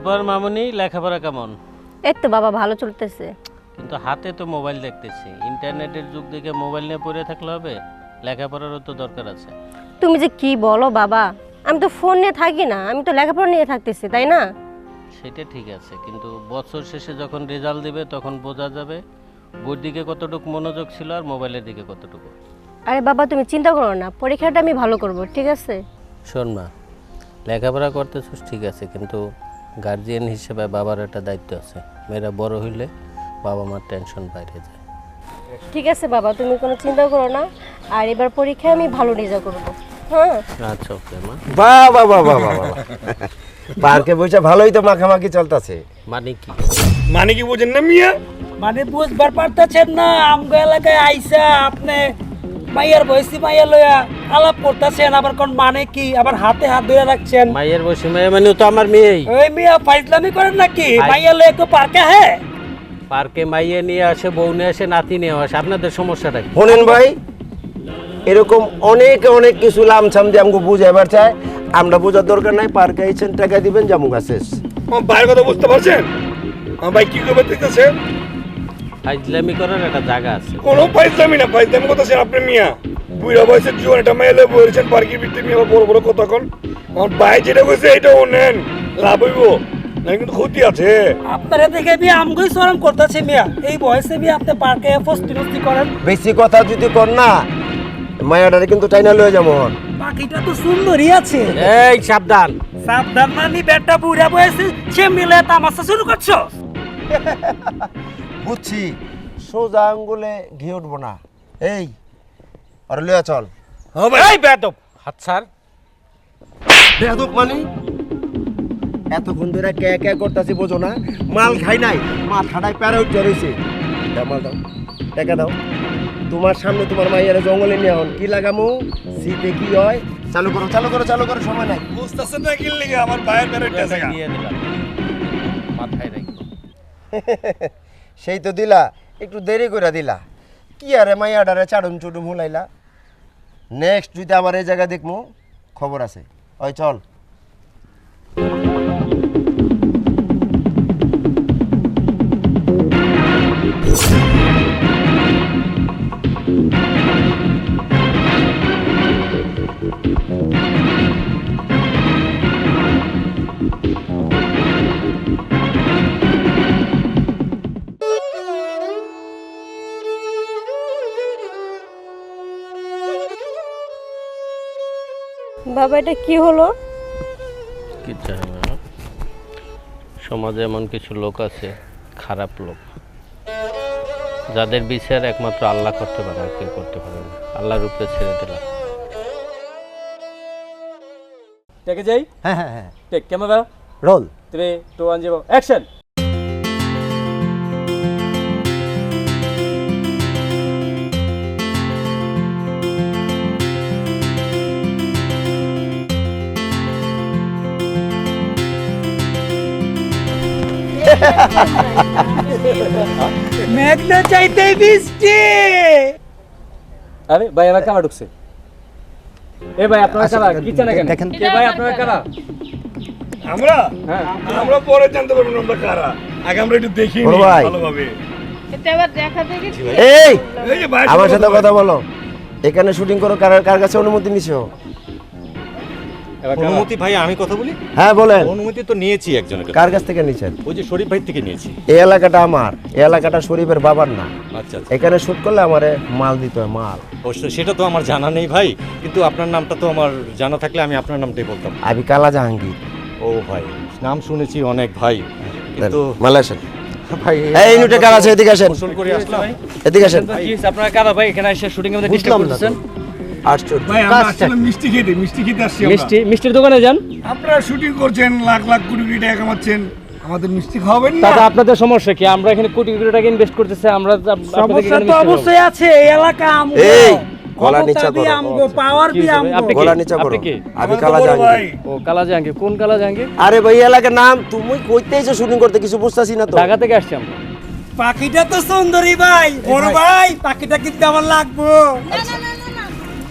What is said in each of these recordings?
তারপর মামুনি লেখাপড়া কেমন? এই তো বাবা ভালো চলতেছে। কিন্তু হাতে তো মোবাইল দেখতেছি, ইন্টারনেটের যুগ দেখে মোবাইল নিয়ে পড়ে থাকলে হবে? লেখাপড়ারও তো দরকার আছে। তুমি যে কি বলো বাবা, আমি তো ফোন নিয়ে থাকি না, আমি তো লেখাপড়া নিয়ে থাকতেছি, তাই না? সেটা ঠিক আছে, কিন্তু বছর শেষে যখন রেজাল্ট দিবে তখন বোঝা যাবে বইয়ের দিকে কতটুকু মনোযোগ ছিল আর মোবাইলের দিকে কতটুকু। আরে বাবা তুমি চিন্তা করো না, পরীক্ষাটা আমি ভালো করব, ঠিক আছে? শোন মা, লেখাপড়া করতেছিস ঠিক আছে, কিন্তু গার্জিয়ান হিসেবে বাবার একটা দায়িত্ব আছে। মেয়েরা বড় হইলে বাবা মার টেনশন বাইরে যায়। ঠিক আছে বাবা, তুমি কোনো চিন্তা করো না, আর এবার পরীক্ষায় আমি ভালো রেজাল্ট করব। হ্যাঁ আচ্ছা ওকে মা। বাহ বাহ বাহ বাহ বাহ বাহ। পার্কে বসে ভালোই তো মাখামাখি চলতেছে। মানে কি? মানে কি বোঝেন না মিয়া? মানে বুঝবার পারতেছেন না, আমগো এলাকায় আইসা আপনি মাইয়ার বয়সী মাইয়া লইয়া আলাপ করতেছেন, আবার কোন মানে কি, আবার হাতে হাত ধরে রাখছেন। মায়ের বসে মেয়ে মানে তো আমার মেয়েই। ওই মিয়া ফাইজলামি করেন নাকি? ফাইজ- মাইয়া লইয়া কেউ পার্কে হ্যাঁ? পার্কে মাইয়ে নিয়ে আসে, বউ নিয়ে আসে, নাতি নিয়ে আসে, আপনাদের সমস্যাটা কি? শোনেন ভাই, এরকম অনেক অনেক কিছু লামছাম দিয়ে আমাকে বুঝাইবার চায়, আমরা বোঝার দরকার নাই। পার্কে আইছেন, টাকা দিবেন, জামুক আছে। আমার ভাইয়ের কথা বুঝতে পারছেন? আমার ভাই কি করবে দেখতেছে? ফাইজলামি করার একটা জায়গা আছে। কোনো ফাইজলামি না, ফাইজলামি কথা সে আপনি মিয়া বুড়া বয়সের জীবন এটা মেলে বলেছেন পার্কের ভিতরে মিয়া বড় বড় কথা কন। আমার ভাই যেটা কইছে এটাও নেন, লাভ হইব না কিন্তু ক্ষতি আছে। আপনারা দেখে বিয়ে আমগোই চরম করতেছে মিয়া, এই বয়সে বিয়ে আপনি পার্কে ফস্তি নস্তি করেন। বেশি কথা যদি কর না, মায়াটারে কিন্তু টাইনা লয়ে যাবো। পাখিটা তো সুন্দরই আছে। এই সাবধান। সাবধান মানি বেটা, বুড়া বয়সে সে মিলে তামাশা শুরু করছো। বুঝছি, সোজা আঙ্গুলে ঘি উঠবো না। এই আরে লইয়া চল। এই বেয়াদব, হাত ছাড়। বেয়াদব মানে এতক্ষণ ধরে কে কে করতেছি বোঝো না? মাল খাই নাই, মাথাটায় প্যারা উঠে রয়েছে। দাও মাল, দাও টাকা দাও। তোমার সামনে তোমার মাইয়ার জঙ্গলে নিয়ে হন কি লাগামু, শীতে কি হয়? চালু করো চালু করো চালু করো, সময় নাই। বুঝতেছেন না কি লিগে আমার ভাইয়ের মেরেটা আছে। দিয়ে দিলাম, মাথায় রাখো। সেই তো দিলা, একটু দেরি করে দিলা। কি আরে মাইয়াডারে চাড়ুম চুডুম হুলাইলা। নেক্সট যদি আবার এই জায়গা দেখমু, খবর আছে। ওই চল। বাবা এটা কি হলো? কিচ্ছু হবে না। সমাজে এমন কিছু লোক আছে, খারাপ লোক, যাদের বিচার একমাত্র আল্লাহ করতে পারে, আর কেউ করতে পারে না। আল্লাহর উপরে ছেড়ে দিলাম। টেকে যাই। হ্যাঁ হ্যাঁ হ্যাঁ, টেক ক্যামেরা রোল। 3 2 1 0 অ্যাকশন। মেঘনা চাইতে বৃষ্টি। আরে ভাই আমার কারা ঢুকছে? এ ভাই আপনারা কারা? কিচেন এখানে কে ভাই আপনারা কারা? আমরা হ্যাঁ আমরা পরে জানতে পারবো আমরা কারা, আগে আমরা একটু দেখি বড় ভাই। ভালোভাবে। এই এই যে ভাই আমার সাথে কথা বলো। এখানে শুটিং করো, কার কাছে অনুমতি নিছো? এবার কারা? অনুমতি ভাই আমি কথা বলি। হ্যাঁ বলেন। অনুমতি তো নিয়েছি একজনের কাছে। কার কাছ থেকে নিছেন? ওই যে শরীফ ভাই থেকে নিয়েছি। এই এলাকাটা আমার, এই এলাকাটা শরীফের বাবার না। আচ্ছা আচ্ছা, এখানে শুট করলে আমারে মাল দিতে হয়, মাল। অবশ্যই সেটা তো আমার জানা নেই ভাই, কিন্তু আপনার নামটা তো আমার জানা থাকলে আমি আপনার নামটাই বলতাম। আমি কালা জাহাঙ্গীর। ও ভাই, নাম শুনেছি অনেক ভাই, কিন্তু মালয়েশিয়ান। ভাই এই ইউনিটে কার আছে? এদিকে আসেন, গোসল করে আসলাম। এদিকে আসেন। কি আপনারা কারা ভাই? এখানে এসে শুটিং এর মধ্যে ডিস্টার্ব বুঝলাম না তো। করতেছেন। আশ্চর্য। ভাই আমরা আসলে মিষ্টি খেতে আসছি আমরা। মিষ্টির দোকানে যান। আপনারা শুটিং করছেন, লাখ লাখ কোটি কোটি টাকা কামাচ্ছেন, আমাদের মিষ্টি খাওয়াবেন না? দাদা আপনাদের সমস্যা কি? আমরা এখানে কোটি কোটি টাকা ইনভেস্ট করতেছি, আমরা আপনাদের সমস্যা এখানে তো মিষ্টি অবশ্যই আছে, এই এলাকা আমগো। এই, গলা ক্ষমতা নিচা দিয়ে করো। আমগো, পাওয়ার কি দিয়ে হয়েছে ভাই? আমগো। আপনি গলা নিচা করো। আপনি কি? আমি আমাদের কালা বড় জাহাঙ্গীর। ভাই। ও কালা জাহাঙ্গীর। কোন কালা জাহাঙ্গীর? আরে ভাই এই এলাকার নাম তুমি কইতে এসে শুটিং করতে, কিছু বুঝতাছি না তো। ঢাকা থেকে আসছি আমরা। পাখিটা তো সুন্দরী ভাই, বড় ভাই, পাখিটা কিন্তু আমার লাগবো।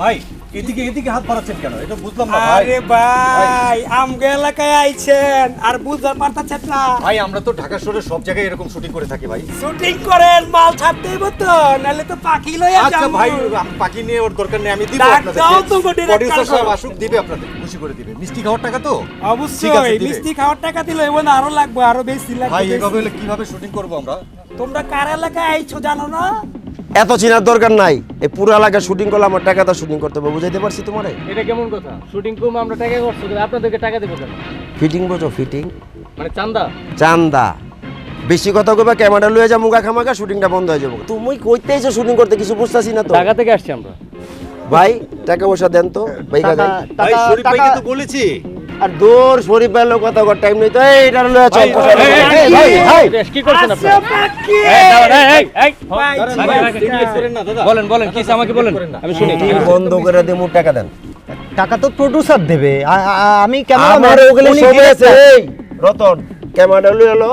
ভাই এদিকে এদিকে হাত বাড়াচ্ছেন কেন? এটা বুঝলাম না ভাই। আরে ভাই আমগো এলাকায় আইছেন আর বুঝতে পারতাছেন না। ভাই আমরা তো ঢাকা শহরে সব জায়গায় এরকম শুটিং করে থাকি ভাই। শুটিং করেন মাল ছাড়তেই তো নাহলে তো পাখি লইয়া আচ্ছা যাবো। ভাই আমি পাখি নিয়ে ওর দরকার নেই, আমি দিব ডাক আপনাদের। দাও তো গো ডিরেক্টর প্রোডিউসার সাহেব সাহেব। আসুক, দিবে আপনাদের, খুশি করে দিবে। মিষ্টি খাওয়ার টাকা তো? ঠিক আছে, অবশ্যই দিবে। মিষ্টি খাওয়ার টাকা দিলে এমন আরো লাগবে, আরো বেশি লাগবে। ভাই বেশি। এভাবে হলে কিভাবে শুটিং করব আমরা? তোমরা কার এলাকায় আইছো জানো না? এত চিনার দরকার নাই, এই পুরো এলাকায় শুটিং করলে আমার টাকাটা শুটিং করতে হবে, বুঝাইতে পারছি তোমারে? এটা কেমন কথা? শুটিং করবো আমরা টাকা করছো, কিন্তু আপনাদেরকে টাকা দেবো কেন? ফিটিং বোঝো, ফিটিং মানে চান্দা? চান্দা। বেশি কথা কইবা, ক্যামেরা লয়ে যা মুগা খামাকা, শুটিংটা বন্ধ হয়ে যাবো। তুমি কইতেইছো শুটিং করতে, কিছু বুঝতাছি না তো। ঢাকা থেকে আসছি আমরা। ভাই টাকা পয়সা দেন তো, বাইকা যাই। ভাই শরীফ ভাই কিন্তু বলেছি। আর দূর শরীফ ভাইয়ের লোক কথা কর, টাইম নেই তো। এইটা লয়ে চল পয়সা লয়ে চল। এই, ভাই ভাই কি করছেন আসো আপনারা? পাখি। ভাই, বলেন বলেন কি আমাকে বলেন, আমি শুনি। কি বন্ধ করে দে, মুখ টাকা দেন। টাকা তো প্রোডিউসার দেবে, আমি কেমন আমার ওগুলো সবে আছে। এই রতন ক্যামেরা লয়ে এলো,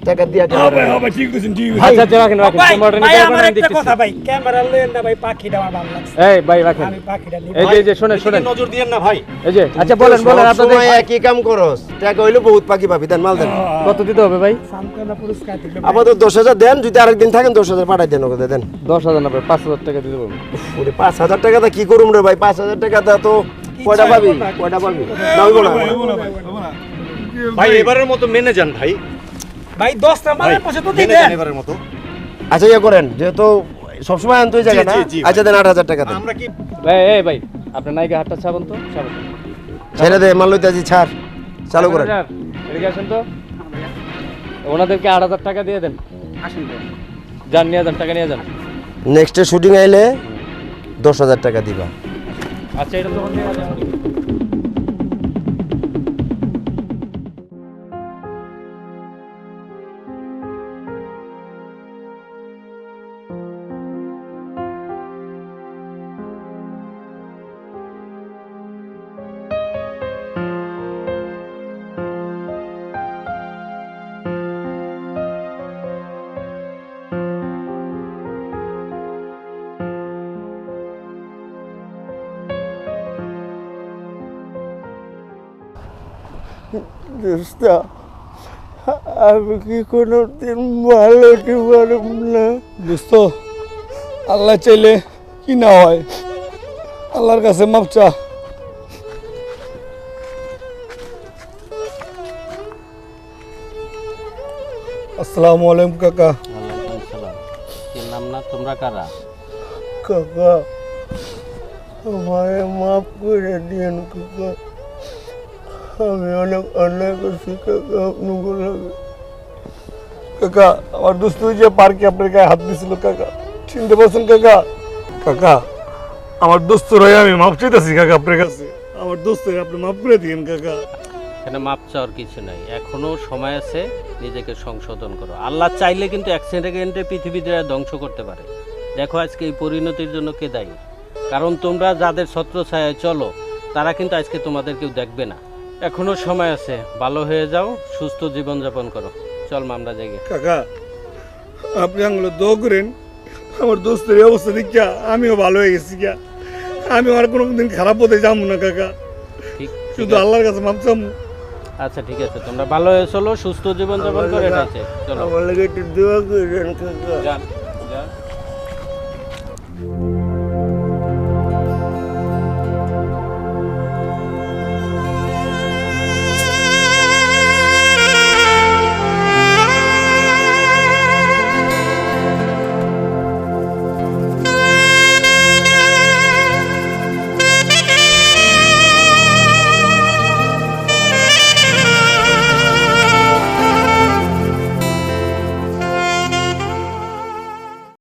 টাকা দিয়া হ্যাঁ ভাই, হ্যাঁ ভাই, ঠিক বলছেন, ঠিক বলছেন। আচ্ছা আচ্ছা রাখেন রাখেন, ভাই, ক্যামেরাটা ভাই, নিয়ে আমার ক্যামেরা একটা দেখতেছি। কথা ভাই, ক্যামেরা লইেন না ভাই, পাখিটা আমার ভালো লাগছে। এই ভাই রাখেন, আমি পাখিটা নিব। এই যে শোনেন শোনেন, নজর দিয়েন না ভাই। এই যে আচ্ছা বলেন বলেন আপনাদের সময় একই কাম করস, টাকা হইলো বহুত পাখি পাবি, দেন মাল দেন। কত দিতে হবে ভাই? সান্ত্বনা পুরস্কার দিল। আপাতত 10,000 দেন, যদি আরেকদিন থাকেন 10,000 পাঠাই দেন, ওকে দেন। 10,000 না ভাই, 5,000 টাকা দিতে পারবো। ওরে 5,000 টাকা দা কি করুম রে ভাই? 5,000 টাকা দা তো কয়টা পাবি? কয়টা পাবি? না হইবো না। ভাই এবারের মতো মেনে যান ভাই। ভাই 10টা ভাই মালের পয়সা তো মেনে দিতে। যান এবারের মতো। আচ্ছা ইয়ে করেন, যেহেতু সবসময় আনতে জায়গা না। জি, জি, ভাই। আচ্ছা দেন 8,000 টাকা দেন। আমরা কি ভাই এই ভাই আপনার নায়িকা হাতটা ছাড়ুন তো, ছাড়ুন। ছেড়ে দে, মাল লইতে আছি, ছাড় চালু করেন। এদিকে আসেন তো, ওনাদেরকে 8,000 টাকা দিয়ে দেন। আসেন যান, নিয়ে যান, টাকা নিয়ে যান। নেক্সট শুটিং আইলে 10,000 টাকা দিবা। আচ্ছা এটা তখন নিয়ে যান। দোস্তা, আমি কি কোনোদিন ভালো হতে পারব না? দোস্ত, আল্লাহ চাইলে কি না হয়, আল্লাহর কাছে মাপ চা। আসসালামু আলাইকুম কাকা। ওয়ালাইকুম সালাম। চিনলাম না, তোমরা কারা? কাকা, আমারে মাফ করে দিন কাকা, আমি অনেক অন্যায় করছি কাকা আপনাকে লাগে। কাকা আমার দোস্ত ওই যে পার্কে আপনার গায়ে হাত দিছিল কাকা, চিনতে পারছেন কাকা? কাকা আমার দোস্ত রয়ে আমি মাপ চাইতেছি কাকা আপনার কাছে, আমার দোস্ত আপনি মাফ করে দিন কাকা। এখানে মাপ চাওয়ার কিছু নাই, এখনো সময় আছে, নিজেকে সংশোধন করো। আল্লাহ চাইলে কিন্তু এক সেকেন্ডে পৃথিবীতে ধ্বংস করতে পারে। দেখো আজকে এই পরিণতির জন্য কে দায়ী? কারণ তোমরা যাদের ছত্রছায়ায় চলো তারা কিন্তু আজকে তোমাদের কেউ দেখবে না। এখনো সময় আছে, ভালো হয়ে যাও, সুস্থ জীবনযাপন করো। চল মামলা জায়গায়। কাকা আপনি আঙুলো দোয়া করেন, আমার দোস্তের এই অবস্থা দেখিয়া আমিও ভালো হয়ে গেছি গা, আমি আর কোনোদিন খারাপ পথে যাবো না কাকা, ঠিক শুধু আল্লাহর কাছে মাপ চাবো। আচ্ছা ঠিক আছে, তোমরা ভালো হয়ে চলো, সুস্থ জীবনযাপন করে, এটা আছে। চলো আমার লাগে একটু দোয়া করেন কাকা। যান।